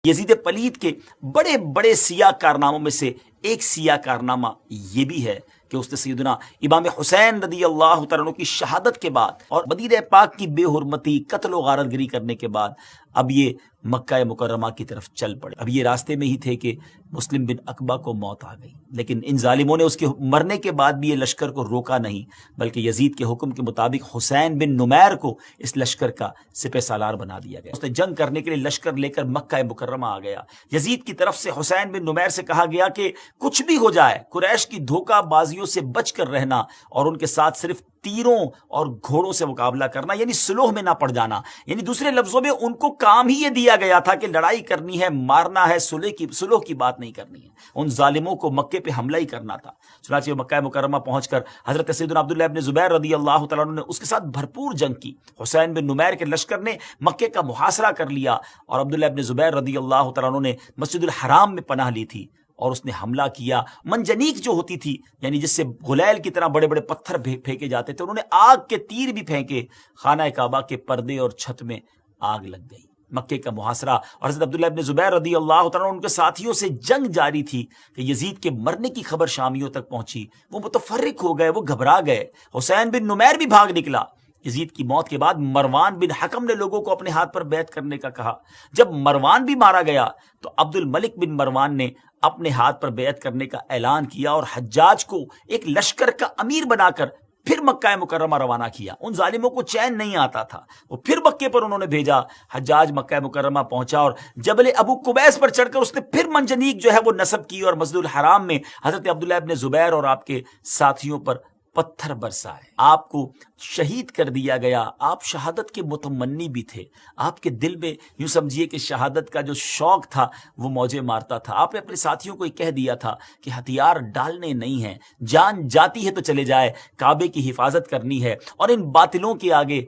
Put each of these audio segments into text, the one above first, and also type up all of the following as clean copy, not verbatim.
یزید پلید کے بڑے بڑے سیاہ کارناموں میں سے ایک سیاہ کارنامہ یہ بھی ہے کہ اس نے سیدنا امام حسین رضی اللہ تعالیٰ عنہ کی شہادت کے بعد اور مدینہ پاک کی بے حرمتی، قتل و غارت گری کرنے کے بعد اب یہ مکہ مکرمہ کی طرف چل پڑے۔ اب یہ راستے میں ہی تھے کہ مسلم بن عقبہ کو موت آ گئی، لیکن ان ظالموں نے اس کے مرنے کے بعد بھی یہ لشکر کو روکا نہیں، بلکہ یزید کے حکم کے مطابق حسین بن نمیر کو اس لشکر کا سپہ سالار بنا دیا گیا۔ اس نے جنگ کرنے کے لیے لشکر لے کر مکہ مکرمہ آ گیا۔ یزید کی طرف سے حسین بن نمیر سے کہا گیا کہ کچھ بھی ہو جائے قریش کی دھوکہ بازیوں سے بچ کر رہنا اور ان کے ساتھ صرف تیروں اور گھوڑوں سے مقابلہ کرنا، یعنی سلوح میں نہ پڑ جانا۔ یعنی دوسرے لفظوں میں ان کو کام ہی یہ دیا گیا تھا کہ لڑائی کرنی ہے، مارنا ہے، سلوح کی بات نہیں کرنی ہے۔ ان ظالموں کو مکے پہ حملہ ہی کرنا تھا۔ چنانچہ مکہ مکرمہ پہنچ کر حضرت سیدنا عبداللہ ابن زبیر رضی اللہ تعالیٰ عنہ نے اس کے ساتھ بھرپور جنگ کی۔ حسین بن نمیر کے لشکر نے مکے کا محاصرہ کر لیا اور عبداللہ ابن زبیر رضی اللہ تعالیٰ عنہ نے مسجد الحرام میں پناہ لی تھی اور اس نے حملہ کیا۔ منجنیق جو ہوتی تھی، یعنی جس سے غلیل کی طرح بڑے بڑے پتھر پھینکے جاتے تھے، انہوں نے آگ کے تیر بھی پھینکے۔ خانہ کعبہ کے پردے اور چھت میں آگ لگ گئی۔ مکے کا محاصرہ اور حضرت عبداللہ ابن زبیر رضی اللہ تعالیٰ عنہ ان کے ساتھیوں سے جنگ جاری تھی کہ یزید کے مرنے کی خبر شامیوں تک پہنچی۔ وہ متفرق ہو گئے، وہ گھبرا گئے۔ حسین بن نمیر بھی بھاگ نکلا۔ یزید کی موت کے بعد مروان بن حکم نے لوگوں کو اپنے ہاتھ پر بیعت کرنے کا کہا۔ جب مروان بھی مارا گیا تو عبد الملک بن مروان نے اپنے ہاتھ پر بیعت کرنے کا اعلان کیا اور حجاج کو ایک لشکر کا امیر بنا کر پھر مکہ مکرمہ روانہ کیا۔ ان ظالموں کو چین نہیں آتا تھا، وہ پھر مکے پر انہوں نے بھیجا۔ حجاج مکہ مکرمہ پہنچا اور جبل ابو قبیس پر چڑھ کر اس نے پھر منجنیق جو ہے وہ نصب کی اور مسجد الحرام میں حضرت عبداللہ ابن زبیر اور آپ کے ساتھیوں پر پتھر برسائے۔ آپ کو شہید کر دیا گیا۔ آپ شہادت کے متمنی بھی تھے۔ آپ کے دل میں یوں سمجھیے کہ شہادت کا جو شوق تھا وہ موجیں مارتا تھا۔ آپ نے اپنے ساتھیوں کو یہ کہہ دیا تھا کہ ہتھیار ڈالنے نہیں ہیں، جان جاتی ہے تو چلے جائے، کعبے کی حفاظت کرنی ہے اور ان باطلوں کے آگے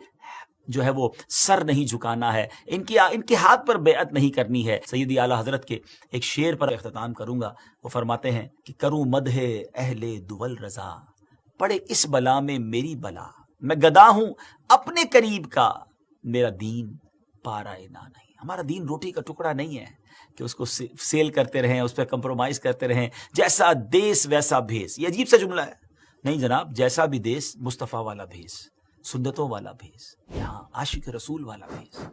جو ہے وہ سر نہیں جھکانا ہے، ان کے ہاتھ پر بیعت نہیں کرنی ہے۔ سیدی اعلیٰ حضرت کے ایک شعر پر اختتام کروں گا۔ وہ فرماتے ہیں کہ کروں مدح اہل دول رضا، پڑے اس بلا میں میری بلا، میں گدا ہوں اپنے قریب کا، میرا دین پارائے نہ نہیں۔ ہمارا دین روٹی کا ٹکڑا نہیں ہے کہ اس کو سیل کرتے رہیں، اس پہ کمپرومائز کرتے رہیں، جیسا دیس ویسا بھیس۔ یہ عجیب سا جملہ ہے۔ نہیں جناب، جیسا بھی دیس مصطفیٰ والا بھیس، سنتوں والا بھیس، یہاں عاشق رسول والا بھیس۔